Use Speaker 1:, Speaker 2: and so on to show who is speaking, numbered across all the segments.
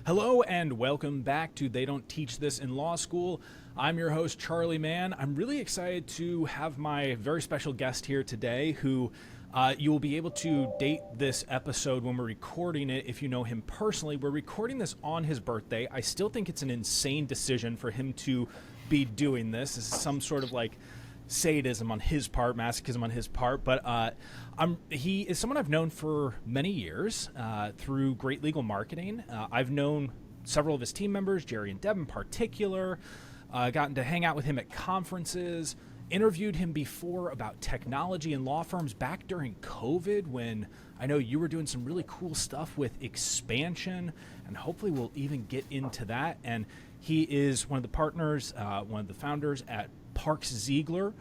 Speaker 1: Hello and welcome back to They Don't Teach This in Law School. I'm your host, Charlie Mann. I'm really excited to have my very special guest here today who you will be able to date this episode when we're recording it if you know him personally. We're recording this on his birthday. I still think it's an insane decision for him to be doing this. This is some sort of like sadism on his part, masochism on his part, but he is someone I've known for many years through Great Legal Marketing. I've known several of his team members, Jerry and Deb in particular, gotten to hang out with him at conferences, interviewed him before about technology and law firms back during COVID when I know you were doing some really cool stuff with expansion, and hopefully we'll even get into that. And he is one of the partners, one of the founders at Parks Ziegler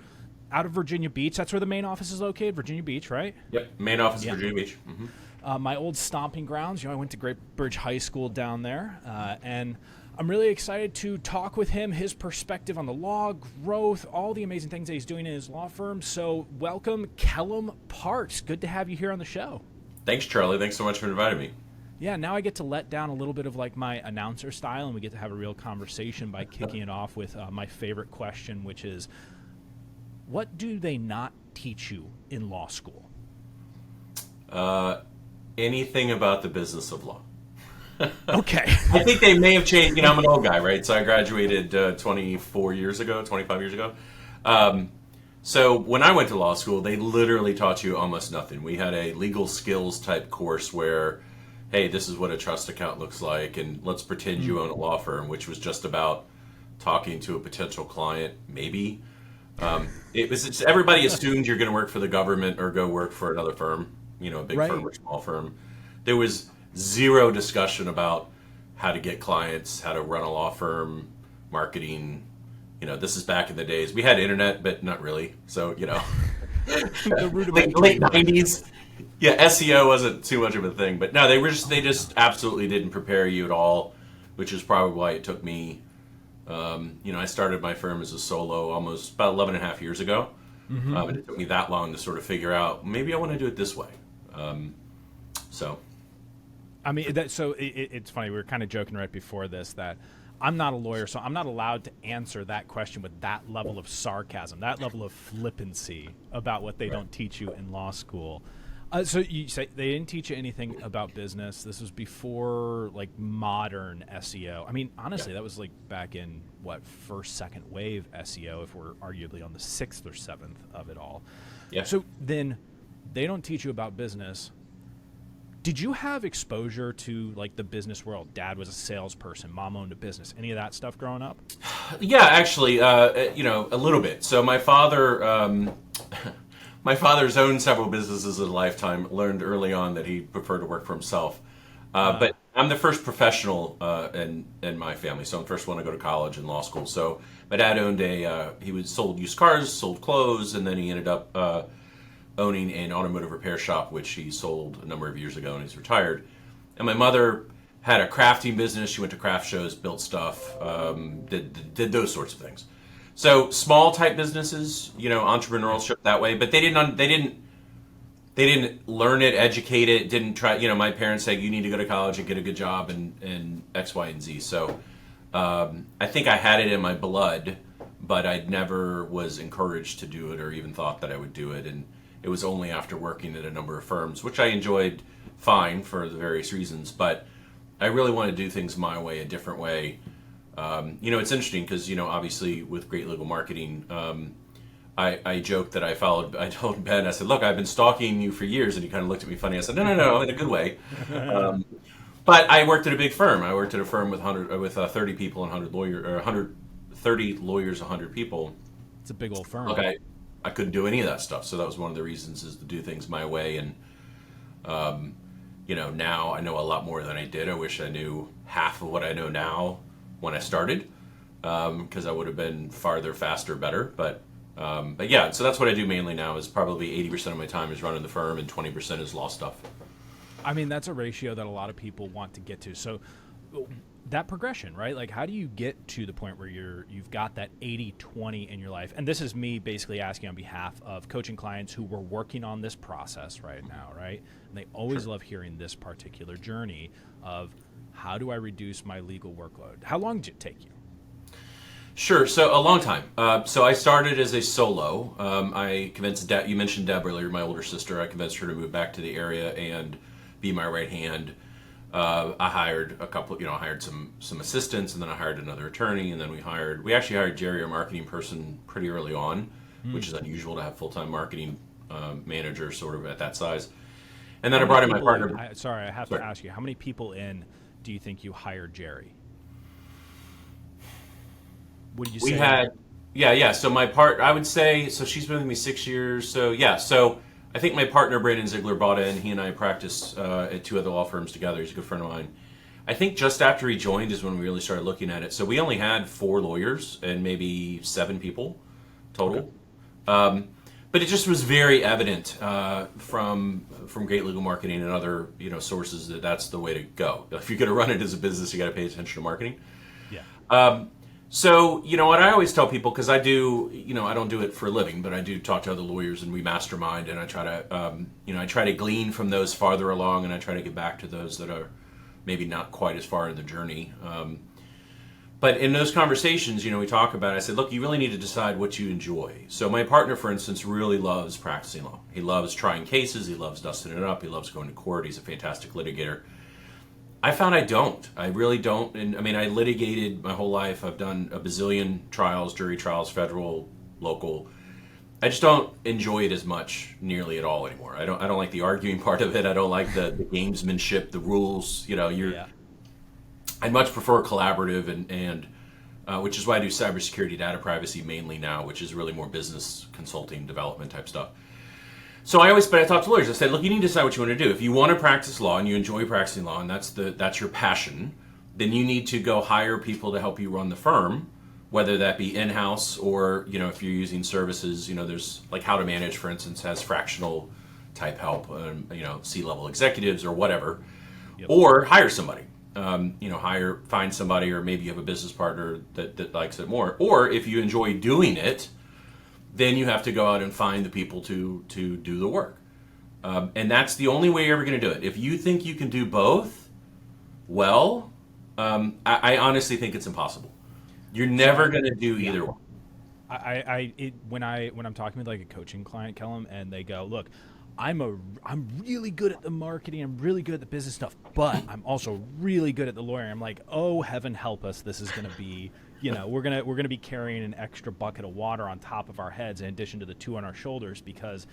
Speaker 1: out of Virginia Beach. That's where the main office is located, Virginia Beach, right?
Speaker 2: Yep, main office is Virginia Beach. Mm-hmm.
Speaker 1: My old stomping grounds. I went to Great Bridge High School down there, and I'm really excited to talk with him, his perspective on the law, growth, all the amazing things that he's doing in his law firm. So welcome, Kellam Parks. Good to have you here on the show.
Speaker 2: Thanks, Charlie. Thanks so much for inviting me.
Speaker 1: Yeah, now I get to let down a little bit of like my announcer style, and we get to have a real conversation by kicking it off with my favorite question, which is, what do they not teach you in law school?
Speaker 2: Anything about the business of law.
Speaker 1: Okay.
Speaker 2: I think they may have changed. I'm an old guy, right? So I graduated 25 years ago. So when I went to law school, they literally taught you almost nothing. We had a legal skills type course where, hey, this is what a trust account looks like, and let's pretend you own a law firm, which was just about talking to a potential client, maybe. Everybody assumed you're going to work for the government or go work for another firm, a big
Speaker 1: Right.
Speaker 2: firm or small firm. There was zero discussion about how to get clients, how to run a law firm, marketing. This is back in the days. We had internet, but not really. So,
Speaker 1: The
Speaker 2: late 90s. Yeah, SEO wasn't too much of a thing, but no, they just absolutely didn't prepare you at all, which is probably why it took me. I started my firm as a solo almost about 11 and a half years ago. Mm-hmm. And it took me that long to sort of figure out maybe I want to do it this way.
Speaker 1: It's funny. We were kind of joking right before this that I'm not a lawyer, so I'm not allowed to answer that question with that level of sarcasm, that level of flippancy about what they don't teach you in law school. So you say they didn't teach you anything about business. This was before like modern SEO. I mean, honestly, that was like back in first, second wave SEO, if we're arguably on the 6th or 7th of it all.
Speaker 2: Yeah.
Speaker 1: So then they don't teach you about business. Did you have exposure to like the business world? Dad was a salesperson, mom owned a business. Any of that stuff growing up?
Speaker 2: Yeah, actually, a little bit. So my father, my father's owned several businesses in a lifetime. Learned early on that he preferred to work for himself. But I'm the first professional in my family, so I'm the first one to go to college and law school. So my dad owned sold used cars, sold clothes, and then he ended up owning an automotive repair shop, which he sold a number of years ago, and he's retired. And my mother had a crafting business. She went to craft shows, built stuff, did those sorts of things. So small type businesses, entrepreneurship that way, but they didn't learn it, educate it, didn't try. My parents said you need to go to college and get a good job and X, Y, and Z. So I think I had it in my blood, but I never was encouraged to do it or even thought that I would do it. And it was only after working at a number of firms, which I enjoyed fine for the various reasons, but I really want to do things my way, a different way. It's interesting because, obviously with Great Legal Marketing, I joked that I told Ben, I said, look, I've been stalking you for years. And he kind of looked at me funny. I said, no, in a good way. But I worked at a big firm. I worked at a firm with 30 people and 130 lawyers, 100 people.
Speaker 1: It's a big old firm.
Speaker 2: Look, I couldn't do any of that stuff. So that was one of the reasons is to do things my way. And, now I know a lot more than I did. I wish I knew half of what I know now when I started, because I would have been farther, faster, better. But yeah, so that's what I do mainly now is probably 80% of my time is running the firm and 20% is law stuff.
Speaker 1: I mean, that's a ratio that a lot of people want to get to. So that progression, right? Like, how do you get to the point where you've got that 80-20 in your life? And this is me basically asking on behalf of coaching clients who were working on this process right now, right? And they always love hearing this particular journey of how do I reduce my legal workload? How long did it take you?
Speaker 2: Sure. So a long time. So I started as a solo. I convinced Deb. You mentioned Deb earlier, my older sister. I convinced her to move back to the area and be my right hand. I hired a couple. I hired some assistants, and then I hired another attorney, and then we actually hired Jerry, our marketing person, pretty early on, which is unusual to have full-time marketing manager sort of at that size. And then I brought in my partner.
Speaker 1: I have to ask you, how many people in do you think you hired Jerry? What did you say?
Speaker 2: We had, So I would say, so she's been with me 6 years. So so I think my partner Brandon Ziegler bought in. He and I practiced at two other law firms together. He's a good friend of mine. I think just after he joined is when we really started looking at it. So we only had 4 lawyers and maybe 7 people total. Okay. But it just was very evident from Great Legal Marketing and other sources that that's the way to go. If you're going to run it as a business, you got to pay attention to marketing.
Speaker 1: Yeah.
Speaker 2: So, what I always tell people, because I do, I don't do it for a living, but I do talk to other lawyers and we mastermind, and I try to, I try to glean from those farther along, and I try to get back to those that are maybe not quite as far in the journey. But in those conversations, we talk about it. I said, look, you really need to decide what you enjoy. So my partner, for instance, really loves practicing law. He loves trying cases. He loves dusting it up. He loves going to court. He's a fantastic litigator. I found I don't. I really don't. And I litigated my whole life. I've done a bazillion trials, jury trials, federal, local. I just don't enjoy it as much nearly at all anymore. I don't like the arguing part of it. I don't like the gamesmanship, the rules. I'd much prefer collaborative and which is why I do cybersecurity, data privacy mainly now, which is really more business consulting, development type stuff. So I talk to lawyers. I say, look, you need to decide what you want to do. If you want to practice law and you enjoy practicing law and that's your passion, then you need to go hire people to help you run the firm, whether that be in-house or, if you're using services, there's like How to Manage, for instance, has fractional type help, C-level executives or whatever, yep. Or hire somebody, find somebody, or maybe you have a business partner that likes it more. Or if you enjoy doing it, then you have to go out and find the people to do the work. And that's the only way you're ever going to do it. If you think you can do both, well, I honestly think it's impossible. You're never going to do either one.
Speaker 1: When I'm talking with like a coaching client, Kellam, and they go, look, I'm really good at the marketing, I'm really good at the business stuff, but I'm also really good at the lawyering. I'm like, oh, heaven help us, this is going to be, we're gonna be carrying an extra bucket of water on top of our heads in addition to the 2 on our shoulders, because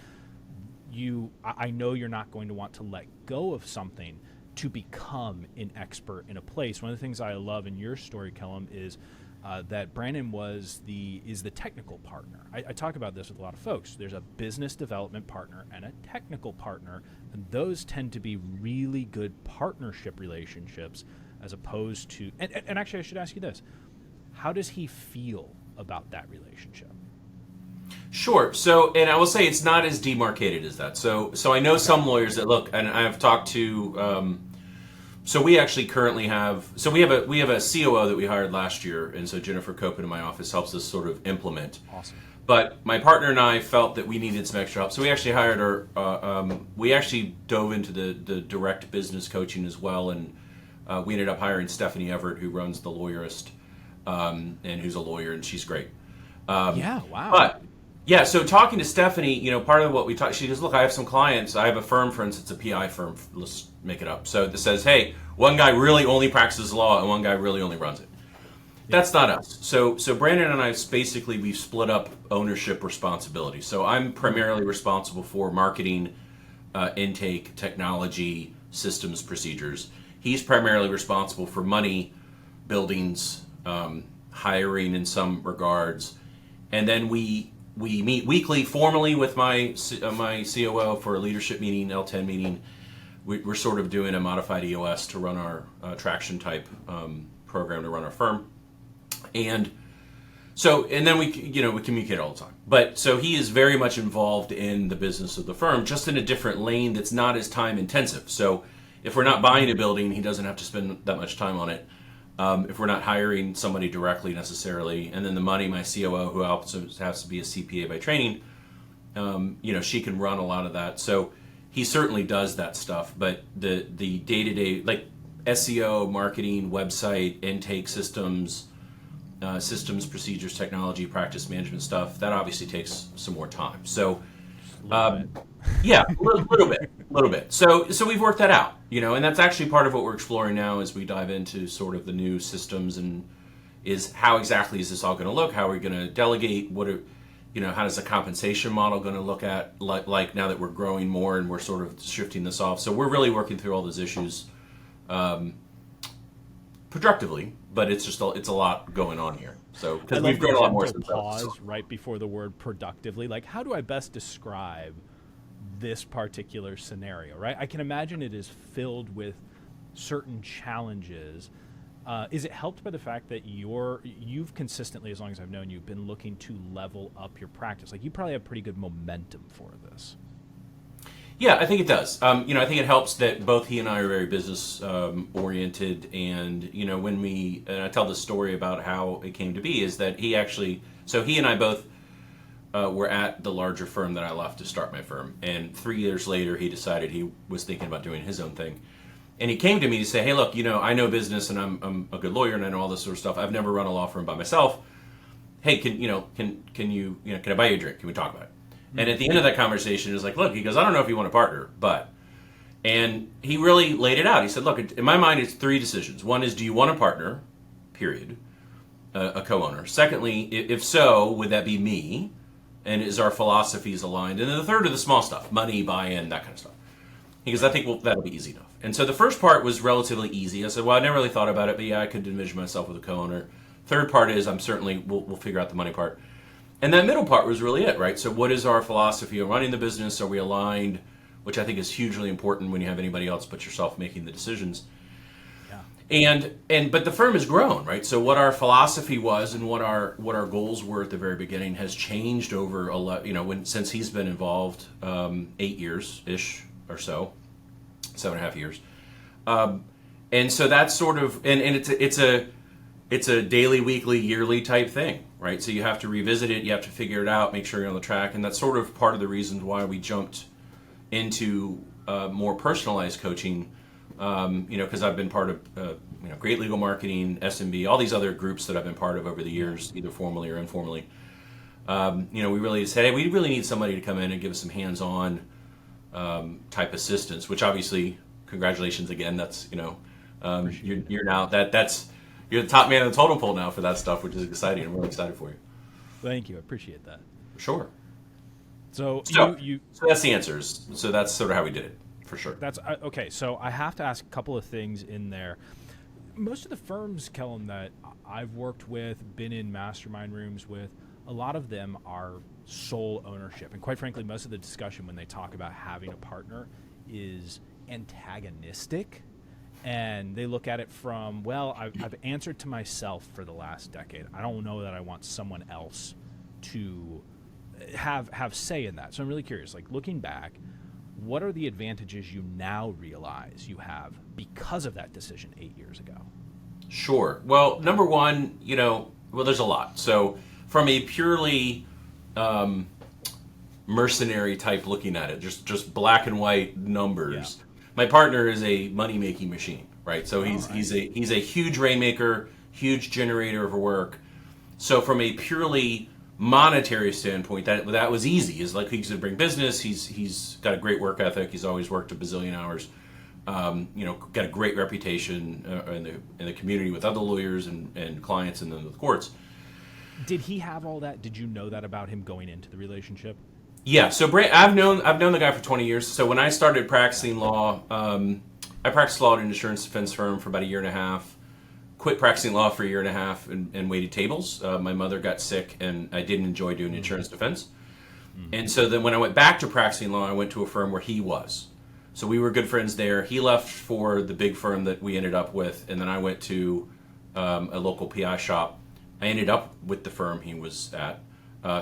Speaker 1: I know you're not going to want to let go of something to become an expert in a place. One of the things I love in your story, Kellam, is that Brandon is the technical partner. I talk about this with a lot of folks. There's a business development partner and a technical partner, and those tend to be really good partnership relationships as opposed to, and actually I should ask you this, how does he feel about that relationship?
Speaker 2: Sure. So, and I will say it's not as demarcated as that. So I know some lawyers that look, and I've talked to, so we actually currently have, we have a COO that we hired last year, and so Jennifer Copen in my office helps us sort of implement.
Speaker 1: Awesome.
Speaker 2: But my partner and I felt that we needed some extra help, so we actually hired we actually dove into the direct business coaching as well, and we ended up hiring Stephanie Everett, who runs The Lawyerist, and who's a lawyer, and she's great.
Speaker 1: Yeah, wow.
Speaker 2: But yeah, so talking to Stephanie, part of what we talked, she goes, look, I have some clients. I have a firm, for instance, a PI firm. Let's make it up. So that says, hey, one guy really only practices law and one guy really only runs it. Yeah. That's not us. So Brandon and I basically, we've split up ownership responsibility. So I'm primarily responsible for marketing, intake, technology, systems, procedures. He's primarily responsible for money, buildings, hiring in some regards, and then we meet weekly formally with my COO for a leadership meeting, L10 meeting. We're sort of doing a modified EOS to run our traction type program to run our firm, and then we communicate all the time. But so he is very much involved in the business of the firm, just in a different lane that's not as time intensive. So if we're not buying a building, he doesn't have to spend that much time on it. If we're not hiring somebody directly necessarily, and then the money, my COO, who also has to be a CPA by training, she can run a lot of that. So he certainly does that stuff, but the day-to-day, like SEO, marketing, website, intake systems, systems, procedures, technology, practice management stuff, that obviously takes some more time. So, yeah, a little bit. So we've worked that out, and that's actually part of what we're exploring now as we dive into sort of the new systems and is how exactly is this all going to look? How are we going to delegate? How does the compensation model going to look at like now that we're growing more and we're sort of shifting this off? So we're really working through all those issues productively, but it's a lot going on here. So because we've grown a lot more since
Speaker 1: pause right before the word productively. Like, how do I best describe this particular scenario? Right, I can imagine it is filled with certain challenges. Is it helped by the fact that you've consistently, as long as I've known you, been looking to level up your practice? Like, you probably have pretty good momentum for this.
Speaker 2: Yeah, I think it does. I think it helps that both he and I are very business oriented, and and I tell the story about how it came to be is that he and I both were at the larger firm that I left to start my firm, and 3 years later he decided he was thinking about doing his own thing. And he came to me to say, "Hey, look, I know business and I'm a good lawyer and I know all this sort of stuff. I've never run a law firm by myself. Hey, can I buy you a drink? Can we talk about it?" Mm-hmm. And at the end of that conversation, he was like, "Look," he goes, "I don't know if you want a partner, but," and he really laid it out. He said, "Look, in my mind, it's 3 decisions. One is, do you want a partner? Period. A co-owner. Secondly, if so, would that be me? And is our philosophies aligned? And then the third are the small stuff, money, buy-in, that kind of stuff." He goes, "I think that'll be easy enough." And so the first part was relatively easy. I said, "Well, I never really thought about it, but yeah, I could envision myself with a co-owner." Third part is we'll figure out the money part. And that middle part was really it, right? So what is our philosophy of running the business? Are we aligned? Which I think is hugely important when you have anybody else but yourself making the decisions. Yeah. But the firm has grown, right? So what our philosophy was and what our goals were at the very beginning has changed over since he's been involved 8 years ish or so. 7.5 years, and so that's sort of and it's a daily, weekly, yearly type thing, right? So you have to revisit it, you have to figure it out, make sure you're on the track, and that's sort of part of the reason why we jumped into more personalized coaching. Because I've been part of Great Legal Marketing, SMB, all these other groups that I've been part of over the years, either formally or informally. We really said, hey, we really need somebody to come in and give us some hands-on type assistance, which obviously, congratulations again. That's you're now you're the top man on the totem pole now for that stuff, which is exciting. I'm really excited for you.
Speaker 1: Thank you, I appreciate that.
Speaker 2: Sure.
Speaker 1: So
Speaker 2: that's the answers. So that's sort of how we did it, for sure.
Speaker 1: That's okay. So I have to ask a couple of things in there. Most of the firms, Kellam, that I've worked with, been in mastermind rooms with, a lot of them are sole ownership. And quite frankly, most of the discussion when they talk about having a partner is antagonistic. And they look at it from, well, I've answered to myself for the last decade. I don't know that I want someone else to have say in that. So I'm really curious, like looking back, what are the advantages you now realize you have because of that decision 8 years ago?
Speaker 2: Sure. Well, number one, there's a lot. So from a purely mercenary type looking at it, just black and white numbers. Yeah. My partner is a money making machine, right? So he's a huge rainmaker, huge generator of work. So from a purely monetary standpoint, that was easy. Is like he's going to bring business. He's got a great work ethic. He's always worked a bazillion hours. Got a great reputation in the community with other lawyers and clients, and then with courts.
Speaker 1: Did he have all that? Did you know that about him going into the relationship?
Speaker 2: Yeah. So I've known the guy for 20 years. So when I started practicing law, I practiced law at an insurance defense firm for about a year and a half. Quit practicing law for a year and a half and waited tables. My mother got sick, and I didn't enjoy doing insurance defense. Mm-hmm. And so then when I went back to practicing law, I went to a firm where he was. So we were good friends there. He left for the big firm that we ended up with, and then I went to a local PI shop. I ended up with the firm he was at.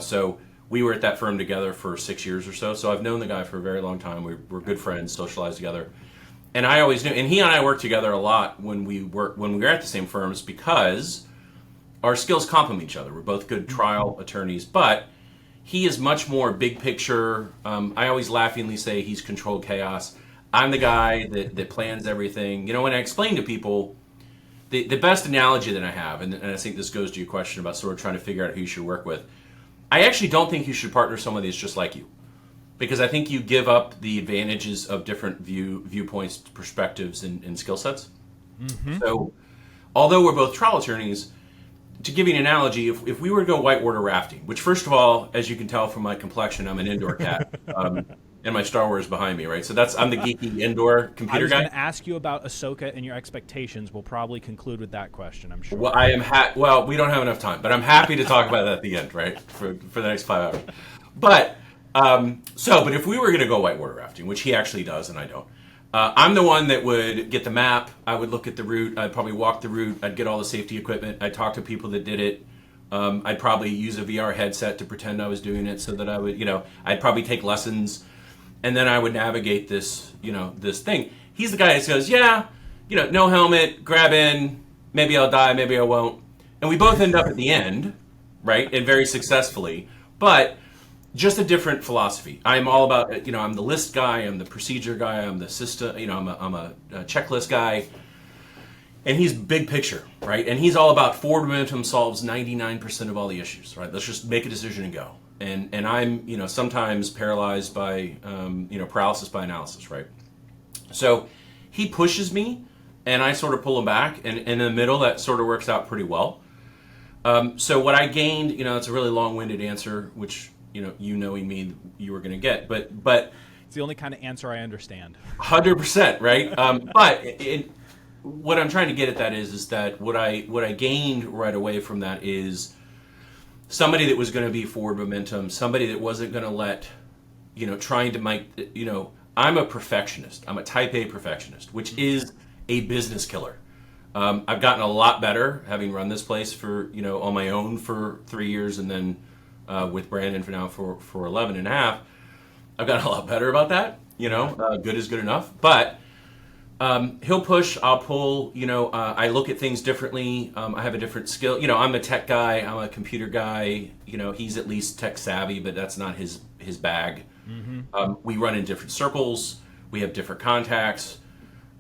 Speaker 2: So we were at that firm together for 6 years or so. So I've known the guy for a very long time. We're good friends, socialized together. And I always knew, and he and I worked together a lot when we were at the same firms because our skills complement each other. We're both good trial attorneys, but he is much more big picture. I always laughingly say he's controlled chaos. I'm the guy that plans everything. You know, when I explain to people, the best analogy that I have, and I think this goes to your question about sort of trying to figure out who you should work with, I actually don't think you should partner somebody that's just like you. Because I think you give up the advantages of different viewpoints, perspectives, and skill sets. Mm-hmm. So, although we're both trial attorneys, to give you an analogy, if we were to go whitewater rafting, which first of all, as you can tell from my complexion, I'm an indoor cat, and my Star Wars behind me, right? So I'm the geeky indoor computer guy.
Speaker 1: I was going to ask you about Ahsoka and your expectations. We'll probably conclude with that question, I'm sure.
Speaker 2: Well, well, we don't have enough time, but I'm happy to talk about that at the end, right? For the next 5 hours. But if we were going to go whitewater rafting, which he actually does and I don't, I'm the one that would get the map. I would look at the route. I'd probably walk the route. I'd get all the safety equipment. I'd talk to people that did it. I'd probably use a VR headset to pretend I was doing it so that I would, I'd probably take lessons, and then I would navigate this, this thing. He's the guy that goes, no helmet, grab in, maybe I'll die, maybe I won't. And we both end up at the end, right, and very successfully, but just a different philosophy. I'm all about, I'm the list guy, I'm the procedure guy, I'm the system, I'm a checklist guy. And he's big picture, right? And he's all about forward momentum solves 99% of all the issues, right? Let's just make a decision and go. And I'm, sometimes paralyzed by, paralysis by analysis, right? So he pushes me and I sort of pull him back. And in the middle, that sort of works out pretty well. So what I gained, it's a really long-winded answer, which, knowing me, you were going to get, but
Speaker 1: it's the only kind of answer I understand.
Speaker 2: 100%, right? What I'm trying to get at that is that what I gained right away from that is somebody that was going to be forward momentum, somebody that wasn't going to let, trying to make, I'm a perfectionist. I'm a type A perfectionist, which is a business killer. I've gotten a lot better having run this place for, on my own for 3 years and then with Brandon for now for 11 and a half. I've gotten a lot better about that, good is good enough. But he'll push, I'll pull, I look at things differently. I have a different skill. I'm a tech guy, I'm a computer guy. He's at least tech savvy, but that's not his bag. Mm-hmm. We run in different circles. We have different contacts.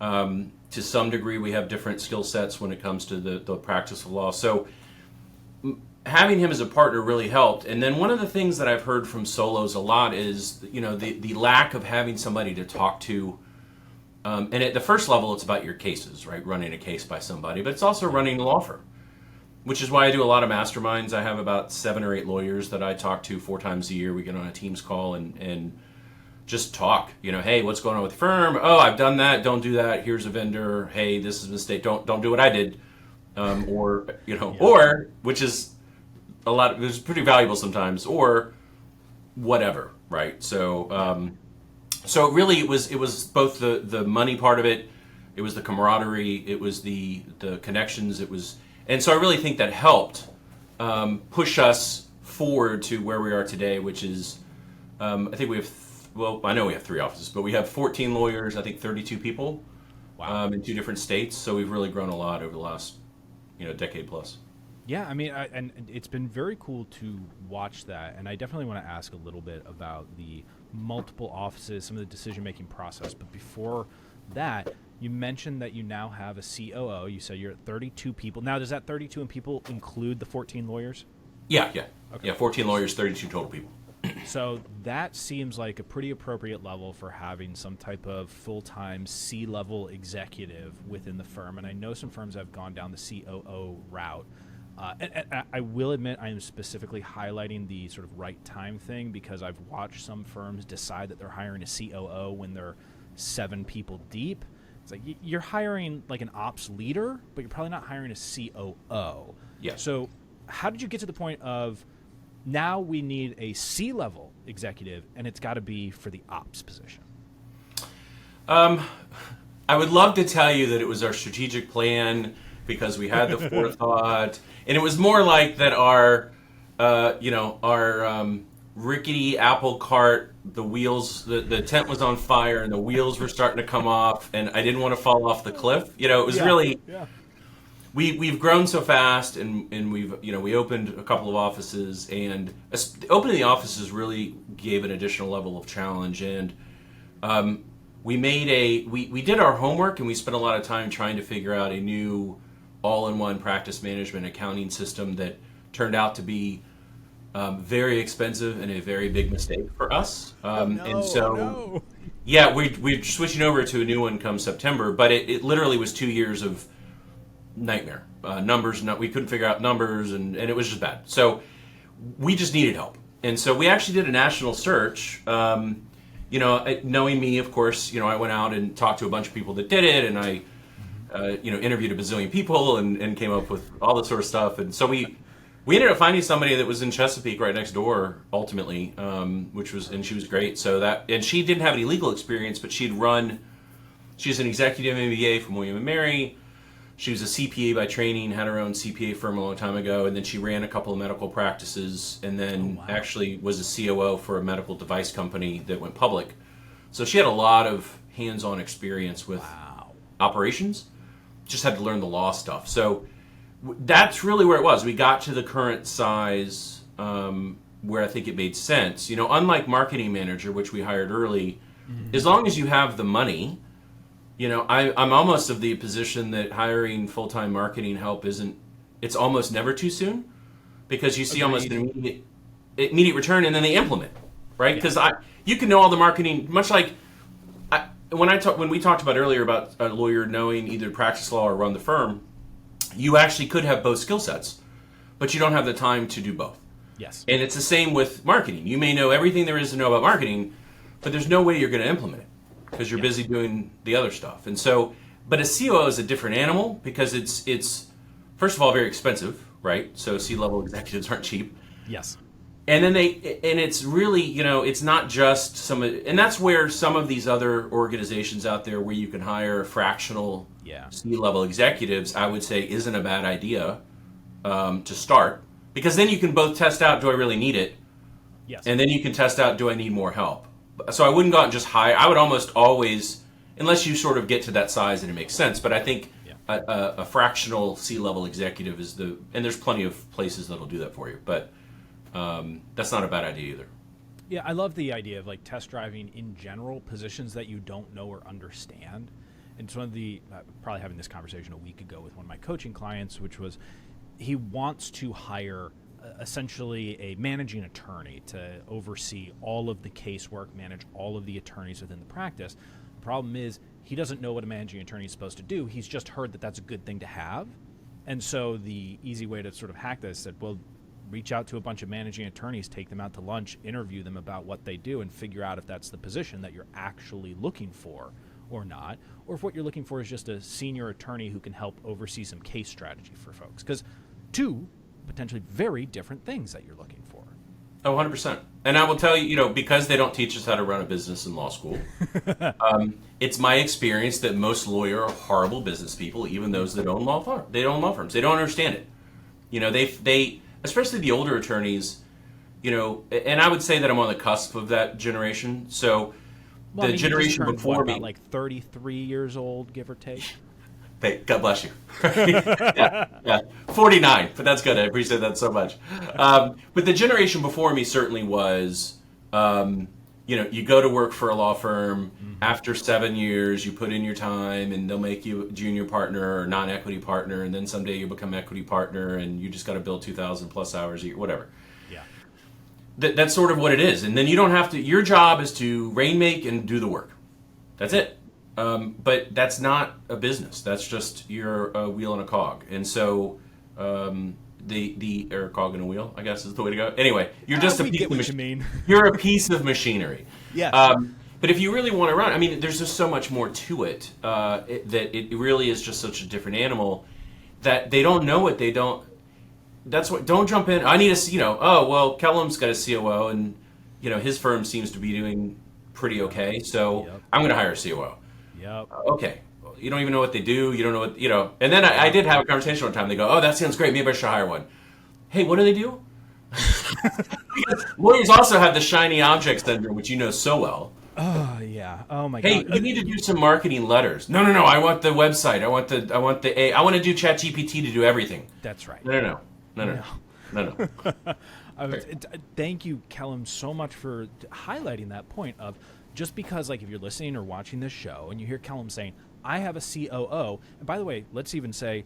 Speaker 2: To some degree, we have different skill sets when it comes to the practice of law. So having him as a partner really helped. And then one of the things that I've heard from solos a lot is, the lack of having somebody to talk to. And at the first level, it's about your cases, right? Running a case by somebody, but it's also running a law firm, which is why I do a lot of masterminds. I have about 7 or 8 lawyers that I talk to 4 times a year. We get on a Teams call and just talk. Hey, what's going on with the firm? Oh, I've done that. Don't do that. Here's a vendor. Hey, this is a mistake. Don't do what I did. Or which is a lot. It's pretty valuable sometimes. Or whatever, right? So. So really, it was both the money part of it, it was the camaraderie, it was the connections, and so I really think that helped push us forward to where we are today, which is I think we have I know we have 3 offices, but we have 14 lawyers, I think 32 people, wow, in 2 different states. So we've really grown a lot over the last decade plus.
Speaker 1: Yeah, I mean, and it's been very cool to watch that, and I definitely want to ask a little bit about the multiple offices, some of the decision-making process. But before that, you mentioned that you now have a COO. You said you're at 32 people. Now, does that 32 people include the 14 lawyers?
Speaker 2: Yeah. Okay. Yeah, 14 lawyers, 32 total people.
Speaker 1: So that seems like a pretty appropriate level for having some type of full-time C-level executive within the firm. And I know some firms have gone down the COO route. And I will admit I am specifically highlighting the sort of right time thing because I've watched some firms decide that they're hiring a COO when they're 7 people deep. It's like you're hiring like an ops leader, but you're probably not hiring a COO.
Speaker 2: Yeah.
Speaker 1: So how did you get to the point of now we need a C-level executive and it's got to be for the ops position?
Speaker 2: I would love to tell you that it was our strategic plan because we had the forethought. And it was more like that our rickety apple cart, the wheels, the tent was on fire and the wheels were starting to come off and I didn't want to fall off the cliff. It was really, we've grown so fast and we've, we opened a couple of offices and opening the offices really gave an additional level of challenge. And we did our homework, and we spent a lot of time trying to figure out a new all-in-one practice management accounting system that turned out to be very expensive and a very big mistake for us. And so, yeah, we're switching over to a new one come September, but it literally was 2 years of nightmare. Numbers, we couldn't figure out numbers, and it was just bad. So we just needed help. And so we actually did a national search. Knowing me, of course, I went out and talked to a bunch of people that did it, and I interviewed a bazillion people and came up with all this sort of stuff. And so we ended up finding somebody that was in Chesapeake right next door, ultimately, and she was great. And she didn't have any legal experience, but she's an executive MBA from William & Mary. She was a CPA by training, had her own CPA firm a long time ago, and then she ran a couple of medical practices, and then actually was a COO for a medical device company that went public. So she had a lot of hands-on experience with operations, just had to learn the law stuff. So that's really where it was. We got to the current size where I think it made sense. Unlike marketing manager, which we hired early, as long as you have the money, I'm almost of the position that hiring full-time marketing help it's almost never too soon, because you see almost an immediate return, and then they implement, right? Because you can know all the marketing, much like when we talked about earlier about a lawyer knowing either practice law or run the firm, you actually could have both skill sets, but you don't have the time to do both.
Speaker 1: Yes.
Speaker 2: And it's the same with marketing. You may know everything there is to know about marketing, but there's no way you're going to implement it, because you're busy doing the other stuff. And so, but a COO is a different animal, because it's first of all very expensive, right? So C-level executives aren't cheap.
Speaker 1: Yes.
Speaker 2: And then it's really, it's not just and that's where some of these other organizations out there where you can hire fractional C-level executives, I would say isn't a bad idea to start, because then you can both test out, do I really need it?
Speaker 1: Yes.
Speaker 2: And then you can test out, do I need more help? So I wouldn't go out and just hire. I would almost always, unless you sort of get to that size and it makes sense. But I think a fractional C-level executive and there's plenty of places that'll do that for you. But that's not a bad idea either.
Speaker 1: Yeah, I love the idea of like test driving in general positions that you don't know or understand. And it's one of probably having this conversation a week ago with one of my coaching clients, which was he wants to hire essentially a managing attorney to oversee all of the casework, manage all of the attorneys within the practice. The problem is he doesn't know what a managing attorney is supposed to do. He's just heard that that's a good thing to have. And so the easy way to sort of hack this said, well, reach out to a bunch of managing attorneys, take them out to lunch, interview them about what they do, and figure out if that's the position that you're actually looking for or not, or if what you're looking for is just a senior attorney who can help oversee some case strategy for folks. Because two potentially very different things that you're looking for.
Speaker 2: Oh, 100%. And I will tell you, because they don't teach us how to run a business in law school, it's my experience that most lawyers are horrible business people, even those that own law firms. They own law firms. They don't understand it. They especially the older attorneys, and I would say that I'm on the cusp of that generation. So the generation before me,
Speaker 1: about like 33 years old, give or take.
Speaker 2: God bless you. yeah, 49, but that's good. I appreciate that so much. But the generation before me certainly was, you go to work for a law firm. After 7 years, you put in your time, and they'll make you a junior partner or non-equity partner, and then someday you become equity partner, and you just got to bill 2,000 plus hours a year, whatever.
Speaker 1: Yeah.
Speaker 2: That's sort of what it is. And then you don't have to. Your job is to rainmake and do the work. That's it. But that's not a business. That's just you're a wheel and a cog. And so or a cog and a wheel, I guess is the way to go. Anyway, you're just a piece of machinery. You're a piece of machinery.
Speaker 1: Yeah.
Speaker 2: But if you really want to run, there's just so much more to it, that it really is just such a different animal that they don't know what they don't. That's what. Don't jump in. I need Kellam's got a COO, and his firm seems to be doing pretty okay. So I'm going to hire a COO.
Speaker 1: Yep.
Speaker 2: Okay. You don't even know what they do. You don't know what, And then I did have a conversation one time. They go, oh, that sounds great. Maybe I should hire one. Hey, what do they do? Because lawyers also have the shiny object syndrome, which you know so well.
Speaker 1: Oh, yeah. Oh, my God.
Speaker 2: Hey, you need to do some marketing letters. No. I want the website. I want to do ChatGPT to do everything.
Speaker 1: That's right.
Speaker 2: No.
Speaker 1: Thank you, Kellam, so much for highlighting that point of just because, like, if you're listening or watching this show and you hear Kellam saying, I have a COO, and by the way, let's even say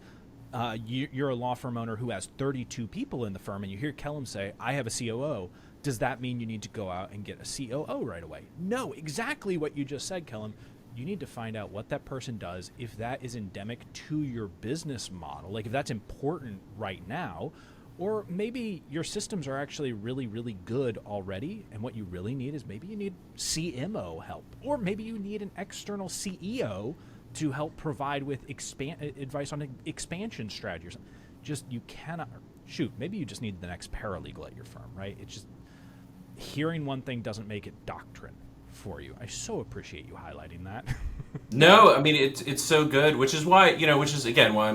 Speaker 1: you're a law firm owner who has 32 people in the firm, and you hear Kellam say, I have a COO, does that mean you need to go out and get a COO right away? No, exactly what you just said, Kellam. You need to find out what that person does, if that is endemic to your business model, like if that's important right now, or maybe your systems are actually really, really good already, and what you really need is maybe you need CMO help, or maybe you need an external CEO to help provide with advice on an expansion strategy or something. Just, you cannot, maybe you just need the next paralegal at your firm, right? It's just, hearing one thing doesn't make it doctrine for you. I so appreciate you highlighting that.
Speaker 2: No, I mean, it's so good, which is why, which is again why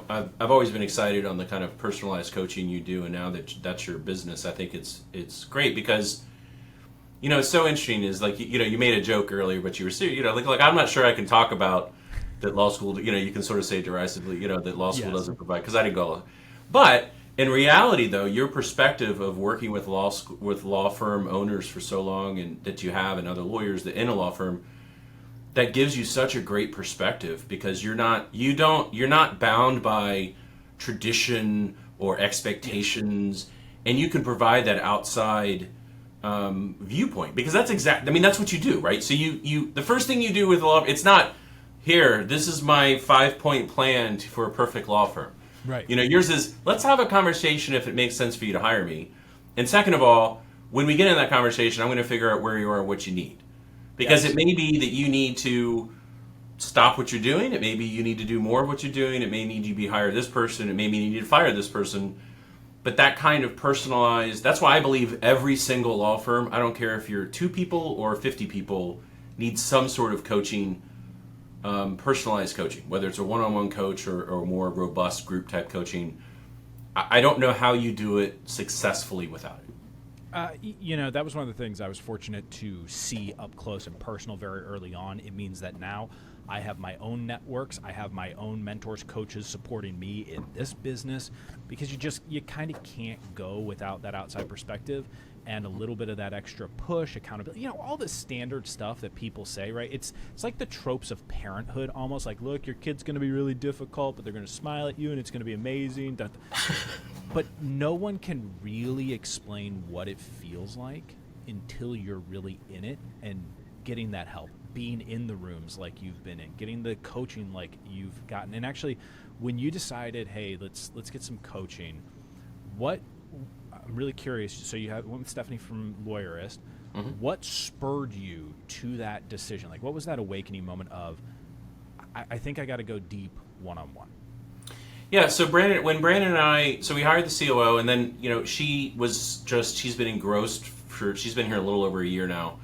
Speaker 2: I've always been excited on the kind of personalized coaching you do, and now that that's your business, I think it's great because, it's so interesting is like, you made a joke earlier, but you were serious, like I'm not sure I can talk about that law school, you can sort of say derisively, that law school doesn't provide, because I didn't go, but in reality, though, your perspective of working with law firm owners for so long, and that you have, and other lawyers that in a law firm, that gives you such a great perspective, because you're not bound by tradition or expectations, and you can provide that outside viewpoint, because that's that's what you do, right? So you the first thing you do with law, it's not, here, this is my 5-point plan for a perfect law firm.
Speaker 1: Right.
Speaker 2: Yours is, let's have a conversation if it makes sense for you to hire me. And second of all, when we get in that conversation, I'm going to figure out where you are and what you need. Because It may be that you need to stop what you're doing. It may be you need to do more of what you're doing. It may need you to be hire this person. It may mean you need to fire this person. But that kind of personalized, that's why I believe every single law firm, I don't care if you're 2 people or 50 people, needs some sort of coaching, personalized coaching, whether it's a one-on-one coach or more robust group type coaching. I don't know how you do it successfully without it.
Speaker 1: That was one of the things I was fortunate to see up close and personal very early on. It means that now I have my own networks. I have my own mentors, coaches supporting me in this business, because you kind of can't go without that outside perspective and a little bit of that extra push, accountability, all the standard stuff that people say, right? It's like the tropes of parenthood, almost like, look, your kid's going to be really difficult, but they're going to smile at you and it's going to be amazing. But no one can really explain what it feels like until you're really in it and getting that help, being in the rooms like you've been in, getting the coaching like you've gotten. And actually, when you decided, hey, let's get some coaching, I'm really curious. So you went with Stephanie from Lawyerist. Mm-hmm. What spurred you to that decision? Like, what was that awakening moment of, I think I got to go deep one-on-one?
Speaker 2: Yeah, so when Brandon and I, we hired the COO, and then, she's been engrossed she's been here a little over a year now,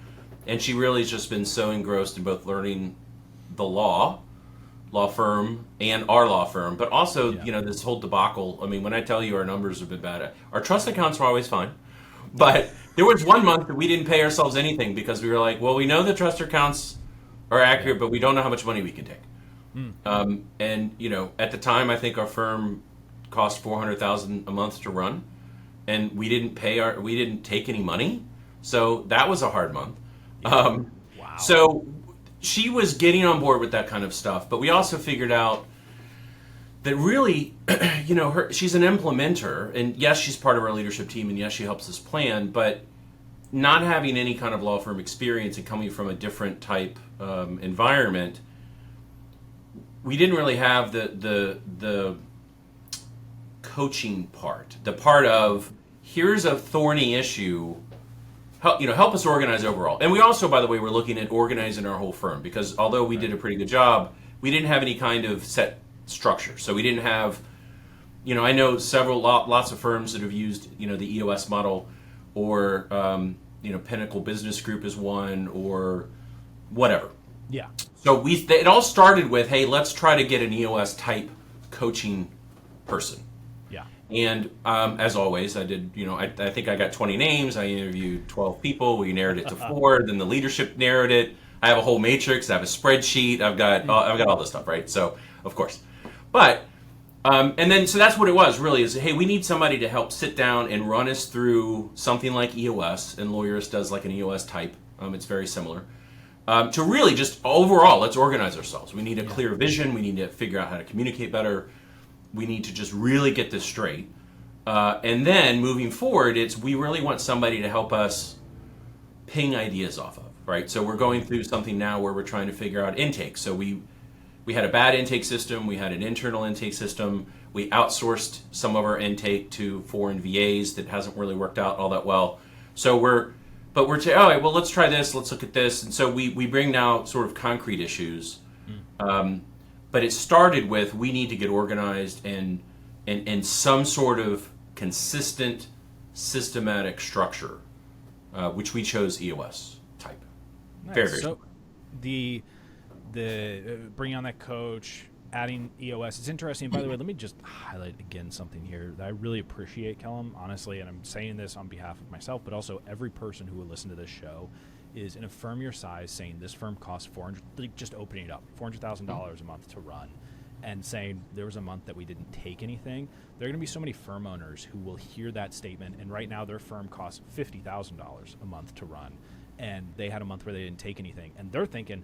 Speaker 2: and she really has just been so engrossed in both learning the law firm and our law firm, but also, this whole debacle. I mean, when I tell you our numbers have been bad, our trust accounts were always fine, but there was one month that we didn't pay ourselves anything because we were like, well, we know the trust accounts are accurate, but we don't know how much money we can take. And, at the time, I think our firm cost $400,000 a month to run, and we didn't take any money. So that was a hard month. Wow. So she was getting on board with that kind of stuff, but we also figured out that really, she's an implementer, and yes, she's part of our leadership team, and yes, she helps us plan, but not having any kind of law firm experience and coming from a different type environment, we didn't really have the coaching part, the part of, here's a thorny issue, help us organize overall. And we also, by the way, were looking at organizing our whole firm, because although we did a pretty good job, we didn't have any kind of set structure. So we didn't have, I know lots of firms that have used, the EOS model, or, Pinnacle Business Group is one, or whatever.
Speaker 1: Yeah.
Speaker 2: So it all started with, hey, let's try to get an EOS type coaching person.
Speaker 1: Yeah.
Speaker 2: And as always, I did, I think I got 20 names. I interviewed 12 people. We narrowed it to 4. Then the leadership narrowed it. I have a whole matrix. I have a spreadsheet. I've got all this stuff, right? So, of course. But, and then, so that's what it was, really, is, hey, we need somebody to help sit down and run us through something like EOS, and Lawyerist does like an EOS type It's very similar. To really just overall, let's organize ourselves. We need a clear vision. We need to figure out how to communicate better. We need to just really get this straight. And then moving forward, we really want somebody to help us ping ideas off of, right? So we're going through something now where we're trying to figure out intake. So we had a bad intake system. We had an internal intake system. We outsourced some of our intake to foreign VAs that hasn't really worked out all that well. So we're saying, all right, well, let's try this. Let's look at this. And so we bring now sort of concrete issues. But it started with, we need to get organized and some sort of consistent, systematic structure, which we chose EOS type.
Speaker 1: Nice.
Speaker 2: Very, very
Speaker 1: so the bringing on that coach, adding EOS, it's interesting. By the way, let me just highlight again something here that I really appreciate, Kellam, honestly, and I'm saying this on behalf of myself, but also every person who will listen to this show, is in a firm your size saying this firm costs just opening it up, $400,000 a month to run, and saying there was a month that we didn't take anything. There are going to be so many firm owners who will hear that statement, and right now their firm costs $50,000 a month to run, and they had a month where they didn't take anything, and they're thinking,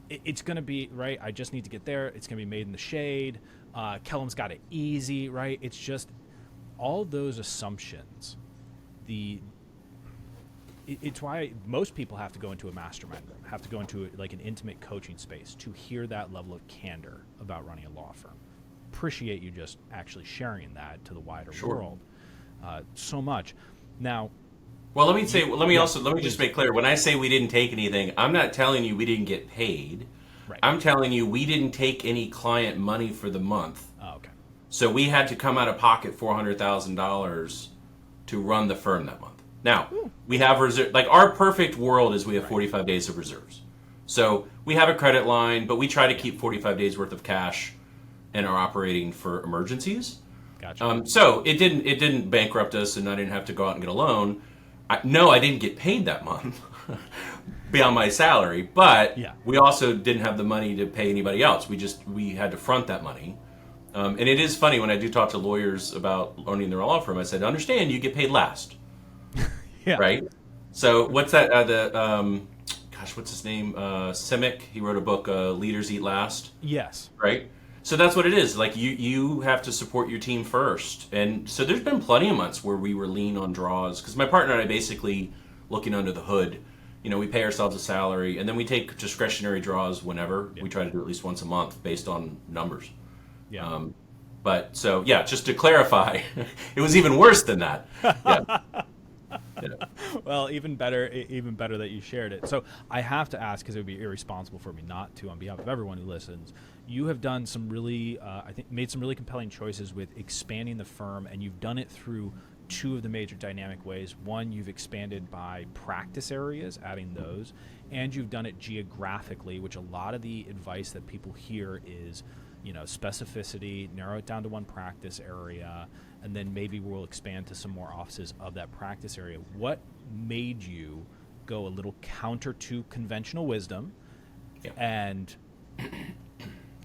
Speaker 1: it's going to be, right, I just need to get there. It's going to be made in the shade. Kellam's got it easy, right? It's just all those assumptions. It's why most people have to go into a mastermind room, have to go into like an intimate coaching space to hear that level of candor about running a law firm. Appreciate you just actually sharing that to the wider world so much. Now,
Speaker 2: well, let me just make clear. When I say we didn't take anything, I'm not telling you we didn't get paid.
Speaker 1: Right.
Speaker 2: I'm telling you we didn't take any client money for the month.
Speaker 1: Oh, okay.
Speaker 2: So we had to come out of pocket $400,000 to run the firm that month. Now, we have reserve. Like, our perfect world is we have 45 days of reserves. So we have a credit line, but we try to keep 45 days worth of cash in our operating for emergencies.
Speaker 1: Gotcha.
Speaker 2: So it didn't bankrupt us, and I didn't have to go out and get a loan. I didn't get paid that month beyond my salary, but we also didn't have the money to pay anybody else. We had to front that money. And it is funny when I do talk to lawyers about owning their law firm, I said, understand you get paid last. Right? So what's that, what's his name? Simic, he wrote a book, Leaders Eat Last.
Speaker 1: Yes.
Speaker 2: Right? So that's what it is. Like, you have to support your team first. And so there's been plenty of months where we were lean on draws, because my partner and I basically looking under the hood. You know, we pay ourselves a salary, and then we take discretionary draws whenever. We try to do at least once a month based on numbers.
Speaker 1: Yeah.
Speaker 2: Just to clarify, it was even worse than that. Yeah.
Speaker 1: Well, even better that you shared it. So I have to ask, because it would be irresponsible for me not to, on behalf of everyone who listens. You have done some really, made some really compelling choices with expanding the firm, and you've done it through two of the major dynamic ways. One, you've expanded by practice areas, adding those, and you've done it geographically, which a lot of the advice that people hear is, specificity, narrow it down to one practice area, and then maybe we'll expand to some more offices of that practice area. What made you go a little counter to conventional wisdom and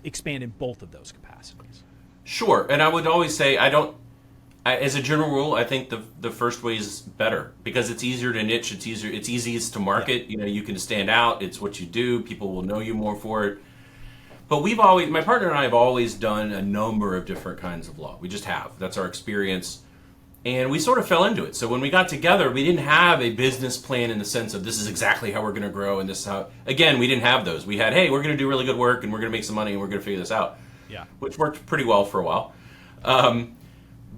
Speaker 1: expand in both of those capacities?
Speaker 2: Sure, and I would always say as a general rule, I think the first way is better because it's easier to niche. It's easiest to market. Yeah. You can stand out. It's what you do. People will know you more for it. But my partner and I have always done a number of different kinds of law. We just have. That's our experience. And we sort of fell into it. So when we got together, we didn't have a business plan in the sense of this is exactly how we're going to grow and this is how. Again, we didn't have those. We had, hey, we're going to do really good work and we're going to make some money and we're going to figure this out.
Speaker 1: Yeah.
Speaker 2: Which worked pretty well for a while.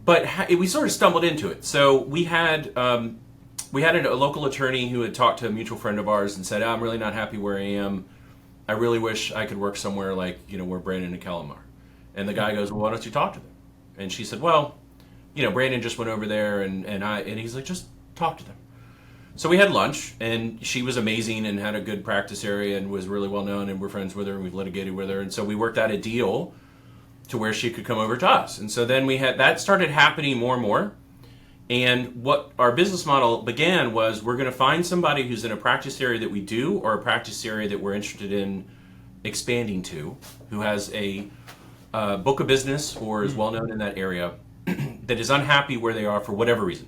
Speaker 2: But we sort of stumbled into it. So we had a local attorney who had talked to a mutual friend of ours and said, I'm really not happy where I am. I really wish I could work somewhere like, where Brandon and Kellam are. And the guy goes, well, why don't you talk to them? And she said, well, Brandon just went over there and he's like, just talk to them. So we had lunch and she was amazing and had a good practice area and was really well known and we're friends with her and we've litigated with her. And so we worked out a deal to where she could come over to us. And so then that started happening more and more. And what our business model began was we're going to find somebody who's in a practice area that we do or a practice area that we're interested in expanding to, who has a book of business or is well known in that area that is unhappy where they are for whatever reason.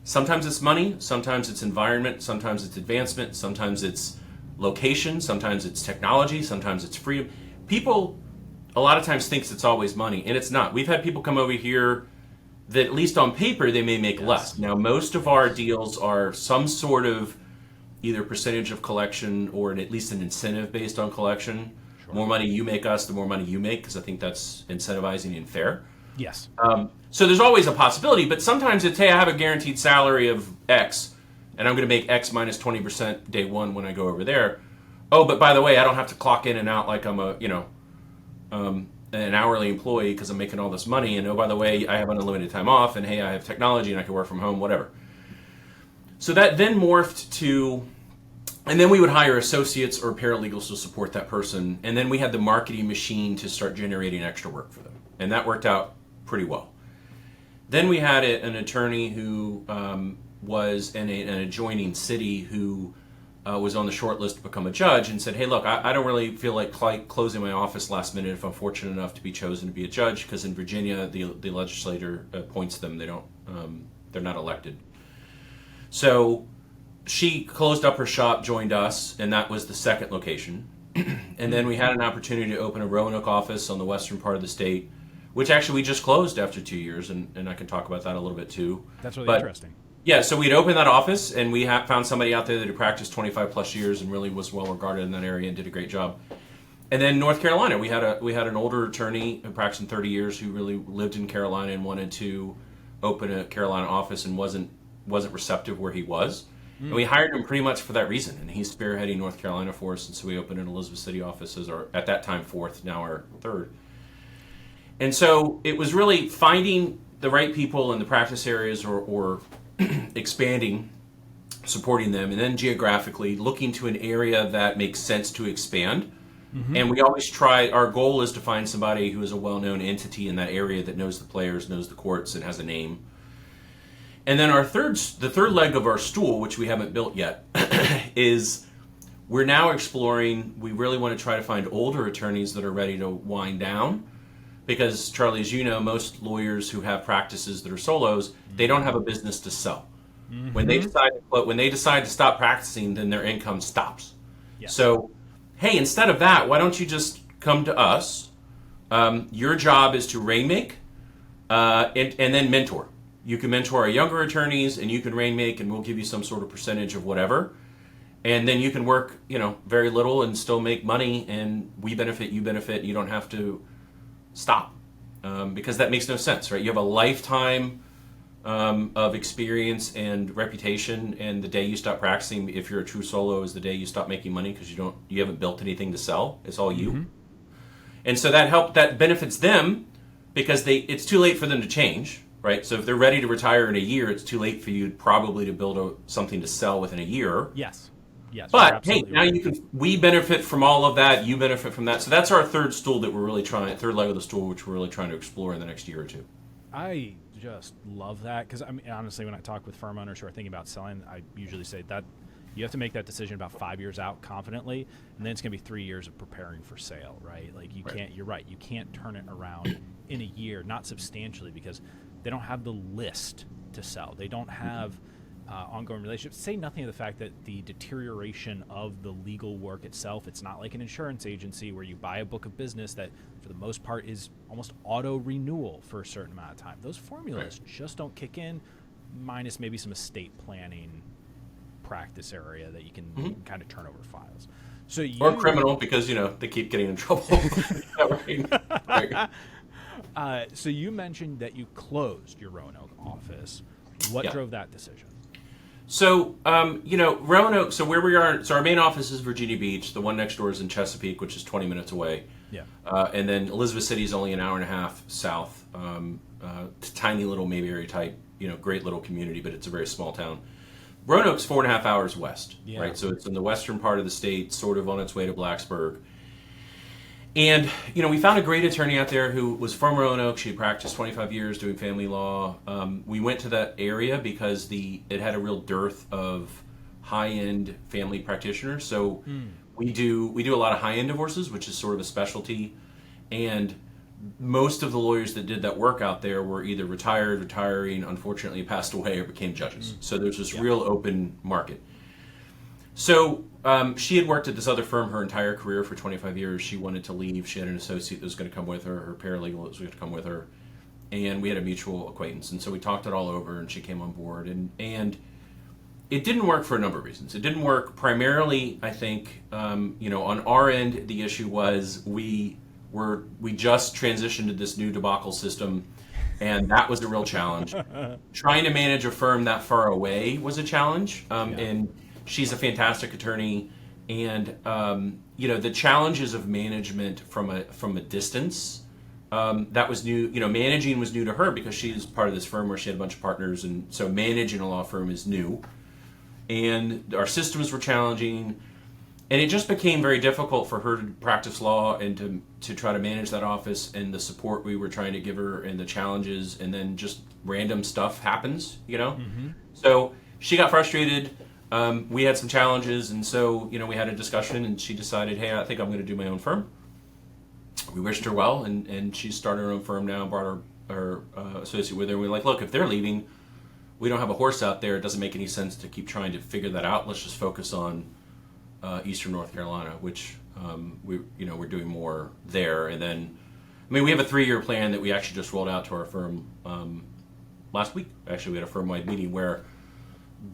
Speaker 2: Sometimes it's money, sometimes it's environment, sometimes it's advancement, sometimes it's location, sometimes it's technology, sometimes it's freedom. People a lot of times thinks it's always money, and it's not. We've had people come over here that at least on paper they may make less. Now most of our deals are some sort of either percentage of collection or at least an incentive based on collection. Sure. More money you make us, the more money you make, because I think that's incentivizing and fair.
Speaker 1: Yes.
Speaker 2: So there's always a possibility, but sometimes it's, hey, I have a guaranteed salary of X, and I'm going to make X minus 20% day one when I go over there. Oh, but by the way, I don't have to clock in and out like I'm a, an hourly employee because I'm making all this money. And oh, by the way, I have unlimited time off, and hey, I have technology and I can work from home, whatever. So that then morphed to, and then we would hire associates or paralegals to support that person. And then we had the marketing machine to start generating extra work for them. And that worked out pretty well. Then we had an attorney who was in an adjoining city who was on the short list to become a judge and said, hey, look, I don't really feel like closing my office last minute if I'm fortunate enough to be chosen to be a judge, because in Virginia, the legislator appoints them. They don't, they're not elected. So she closed up her shop, joined us, and that was the second location. And then we had an opportunity to open a Roanoke office on the western part of the state, which actually we just closed after 2 years, and I can talk about that a little bit too.
Speaker 1: That's really interesting.
Speaker 2: Yeah, so we'd opened that office, and we found somebody out there that had practiced 25 plus years and really was well regarded in that area and did a great job. And then North Carolina, we had an older attorney who practiced 30 years who really lived in Carolina and wanted to open a Carolina office and wasn't receptive where he was. And we hired him pretty much for that reason, and he's spearheading North Carolina for us, and so we opened an Elizabeth City office as our, at that time, fourth, now our third. And so it was really finding the right people in the practice areas or expanding, supporting them, and then geographically looking to an area that makes sense to expand. Mm-hmm. And we always try, our goal is to find somebody who is a well-known entity in that area that knows the players, knows the courts, and has a name. And then the third leg of our stool, which we haven't built yet, is we're now exploring, we really want to try to find older attorneys that are ready to wind down. Because, Charlie, as you know, most lawyers who have practices that are solos, they don't have a business to sell. Mm-hmm. When they decide to stop practicing, then their income stops. Yes. So, hey, instead of that, why don't you just come to us? Your job is to rainmake and then mentor. You can mentor our younger attorneys, and you can rainmake, and we'll give you some sort of percentage of whatever. And then you can work, very little and still make money, and we benefit, you benefit. You don't have to stop, because that makes no sense, right? You have a lifetime of experience and reputation, and the day you stop practicing, if you're a true solo, is the day you stop making money because you haven't built anything to sell. It's all you. Mm-hmm. And so that benefits them because it's too late for them to change, right? So if they're ready to retire in a year, it's too late for you probably to build something to sell within a year.
Speaker 1: Yes. Yes,
Speaker 2: but hey, now we benefit from all of that. You benefit from that. So that's our third stool that we're really third leg of the stool, which we're really trying to explore in the next year or two.
Speaker 1: I just love that because honestly, when I talk with firm owners who are thinking about selling, I usually say that you have to make that decision about 5 years out confidently, and then it's going to be 3 years of preparing for sale, right? Like can't. You're right. You can't turn it around in a year, not substantially, because they don't have the list to sell. They don't have ongoing relationships. Say nothing of the fact that the deterioration of the legal work itself, it's not like an insurance agency where you buy a book of business that for the most part is almost auto renewal for a certain amount of time. Those formulas just don't kick in, minus maybe some estate planning practice area that you can kind of turn over files. Or
Speaker 2: criminal, because they keep getting in trouble.
Speaker 1: So you mentioned that you closed your Roanoke office. What drove that decision?
Speaker 2: So, Roanoke, so where we are, so our main office is Virginia Beach. The one next door is in Chesapeake, which is 20 minutes away. Yeah. And then Elizabeth City is only an hour and a half south. Tiny little Mayberry type, great little community, but it's a very small town. Roanoke's 4.5 hours west, right? So it's in the western part of the state, sort of on its way to Blacksburg. And, we found a great attorney out there who was from Roanoke. She had practiced 25 years doing family law. We went to that area because it had a real dearth of high-end family practitioners. So we do a lot of high-end divorces, which is sort of a specialty. And most of the lawyers that did that work out there were either retired, retiring, unfortunately passed away, or became judges. So there's this real open market. So she had worked at this other firm her entire career for 25 years. She wanted to leave. She had an associate that was going to come with her, her paralegal that was going to come with her, and we had a mutual acquaintance. And so we talked it all over, and she came on board. And it didn't work for a number of reasons. It didn't work primarily, I think, on our end, the issue was we just transitioned to this new debacle system, and that was a real challenge. Trying to manage a firm that far away was a challenge, and she's a fantastic attorney, and the challenges of management from a distance, that was new. Managing was new to her because she's part of this firm where she had a bunch of partners, and so managing a law firm is new. And our systems were challenging, and it just became very difficult for her to practice law and to try to manage that office, and the support we were trying to give her and the challenges, and then just random stuff happens, So she got frustrated. We had some challenges, and so we had a discussion, and she decided, hey, I think I'm going to do my own firm. We wished her well, and she started her own firm now, brought her associate with her, and we were like, look, if they're leaving, we don't have a horse out there. It doesn't make any sense to keep trying to figure that out. Let's just focus on Eastern North Carolina, which we're doing more there. And then, we have a 3-year plan that we actually just rolled out to our firm last week. Actually, we had a firm-wide meeting where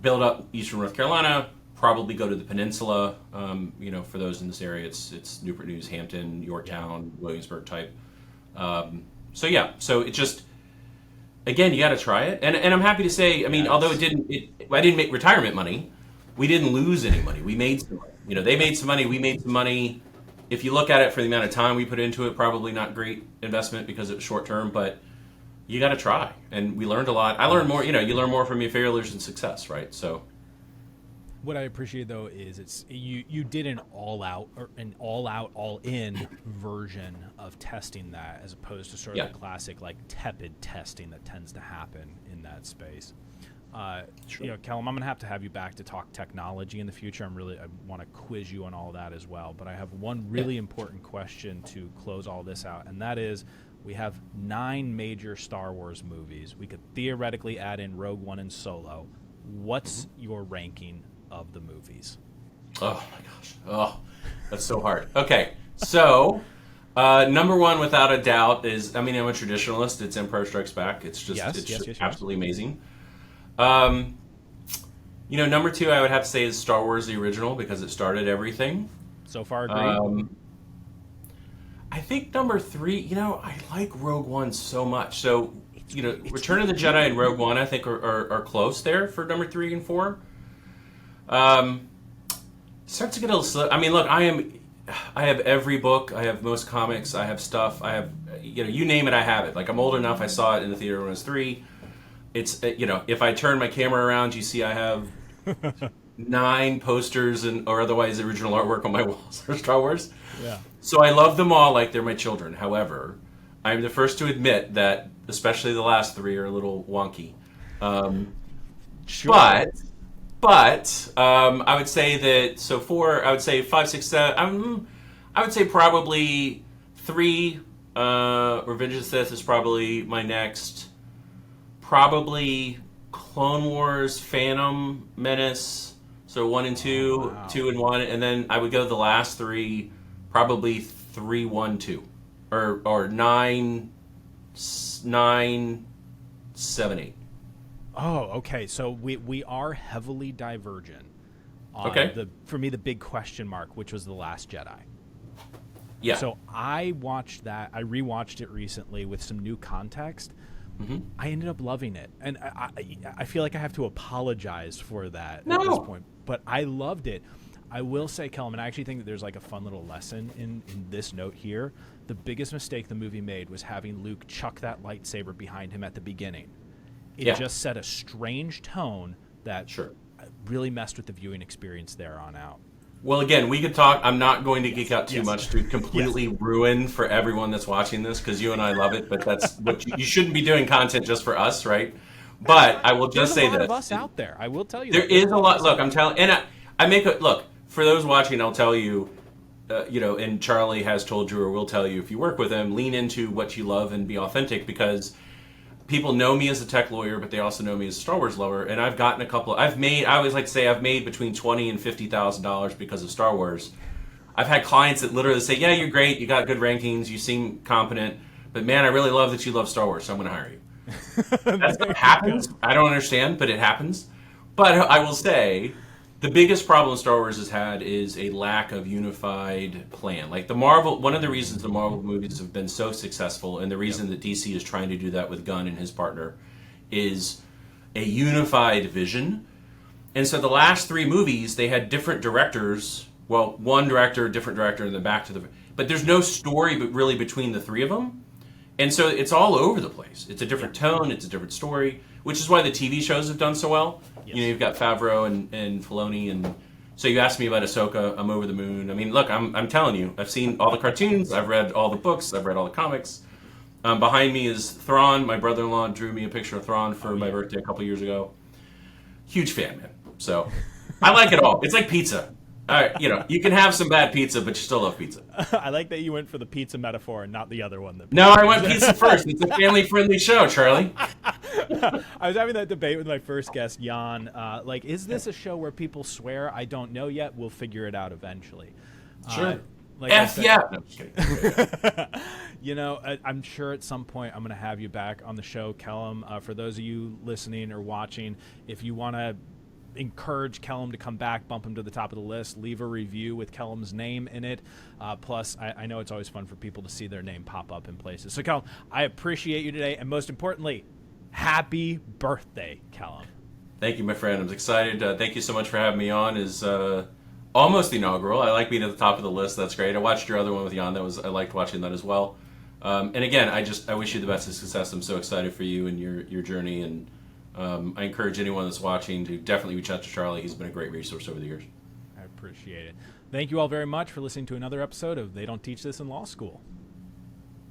Speaker 2: build up Eastern North Carolina, probably go to the peninsula. For those in this area, it's Newport News, Hampton, Yorktown, Williamsburg type. So it just. Again, you got to try it, and I'm happy to say, although I didn't make retirement money, we didn't lose any money. We made some money. They made some money, we made some money. If you look at it for the amount of time we put into it, probably not great investment because it was short term, but you got to try. And we learned a lot. I learned more. You learn more from your failures and success, right? So.
Speaker 1: What I appreciate though is you did an all in version of testing that, as opposed to sort of the classic tepid testing that tends to happen in that space.
Speaker 2: Sure.
Speaker 1: Kellam, I'm gonna have you back to talk technology in the future. I want to quiz you on all that as well. But I have one really important question to close all this out, and that is, we have 9 major Star Wars movies. We could theoretically add in Rogue One and Solo. What's your ranking of the movies?
Speaker 2: Oh my gosh. Oh, that's so hard. Okay. So, number 1 without a doubt is, I'm a traditionalist. It's Empire Strikes Back. It's just, absolutely amazing. Number 2 I would have to say is Star Wars, the original, because it started everything.
Speaker 1: So far, agreed.
Speaker 2: I think number 3, I like Rogue One so much. So, Return of the Jedi and Rogue One, I think, are close there for number 3 and 4. Starts to get a little slow. Look, I have every book. I have most comics. I have stuff. I have, you name it, I have it. I'm old enough. I saw it in the theater when I was 3. It's, if I turn my camera around, you see I have 9 posters or otherwise original artwork on my walls for Star Wars.
Speaker 1: Yeah.
Speaker 2: So I love them all like they're my children. However, I'm the first to admit that especially the last 3 are a little wonky.
Speaker 1: Sure.
Speaker 2: But I would say that, so 4, I would say 5, 6, 7, I would say probably 3, Revenge of the Sith is probably my next. Probably Clone Wars, Phantom Menace, so 1 and 2,
Speaker 1: wow.
Speaker 2: 2 and 1, and then I would go the last 3, probably 3, 1, 2, or 9, 7, 8.
Speaker 1: Oh, okay. So we are heavily divergent on for me, the big question mark, which was The Last Jedi.
Speaker 2: Yeah.
Speaker 1: So I watched that. I rewatched it recently with some new context. Mm-hmm. I ended up loving it, and I feel like I have to apologize for that at this point. But I loved it. I will say, Kellam, and I actually think that there's a fun little lesson in this note here. The biggest mistake the movie made was having Luke chuck that lightsaber behind him at the beginning. It just set a strange tone that really messed with the viewing experience there on out.
Speaker 2: Well, again, we could talk. I'm not going to geek out too much to completely ruin for everyone that's watching this, because you and I love it, but that's what you shouldn't be doing content just for us, right? But I will just say this.
Speaker 1: There's a lot of us out there. I will tell you
Speaker 2: there is a lot. Look, I'm telling, and I make a look for those watching. I'll tell you, and Charlie has told you or will tell you if you work with him, lean into what you love and be authentic, because people know me as a tech lawyer, but they also know me as a Star Wars lover. And I've gotten I always like to say I've made between $20,000 and $50,000 because of Star Wars. I've had clients that literally say, yeah, you're great, you got good rankings, you seem competent, but man, I really love that you love Star Wars, so I'm going to hire you. That's what happens. I don't understand, but it happens. But I will say, the biggest problem Star Wars has had is a lack of unified plan. Like one of the reasons the Marvel movies have been so successful, and the reason that DC is trying to do that with Gunn and his partner, is a unified vision. And so the last 3 movies, they had different directors. Well, one director, different director, and then back to but there's no story but really between the 3 of them. And so it's all over the place. It's a different tone, it's a different story, which is why the TV shows have done so well. Yes. You've got Favreau and Filoni, and so you asked me about Ahsoka, I'm over the moon. I mean, look, I'm telling you, I've seen all the cartoons, I've read all the books, I've read all the comics. Behind me is Thrawn. My brother-in-law drew me a picture of Thrawn for my birthday a couple years ago. Huge fan, man. So I like it all. It's like pizza. All right, you can have some bad pizza, but you still love pizza.
Speaker 1: I like that you went for the pizza metaphor and not the other one.
Speaker 2: No, I went pizza first. It's a family-friendly show, Charlie.
Speaker 1: I was having that debate with my first guest, Jan. Is this a show where people swear? I don't know yet. We'll figure it out eventually.
Speaker 2: Sure. Yeah. No, just kidding.
Speaker 1: I'm sure at some point I'm going to have you back on the show, Kellam. For those of you listening or watching, if you want to encourage Kellam to come back, bump him to the top of the list, leave a review with Kellam's name in it. Plus, I know it's always fun for people to see their name pop up in places. So, Kellam, I appreciate you today, and most importantly, happy birthday, Kellam.
Speaker 2: Thank you, my friend. I'm excited. Thank you so much for having me on. Is almost inaugural. I like being at the top of the list. That's great. I watched your other one with Jan. I liked watching that as well. And again, I wish you the best of success. I'm so excited for you and your journey, and I encourage anyone that's watching to definitely reach out to Charlie. He's been a great resource over the years.
Speaker 1: I appreciate it. Thank you all very much for listening to another episode of They Don't Teach This in Law School.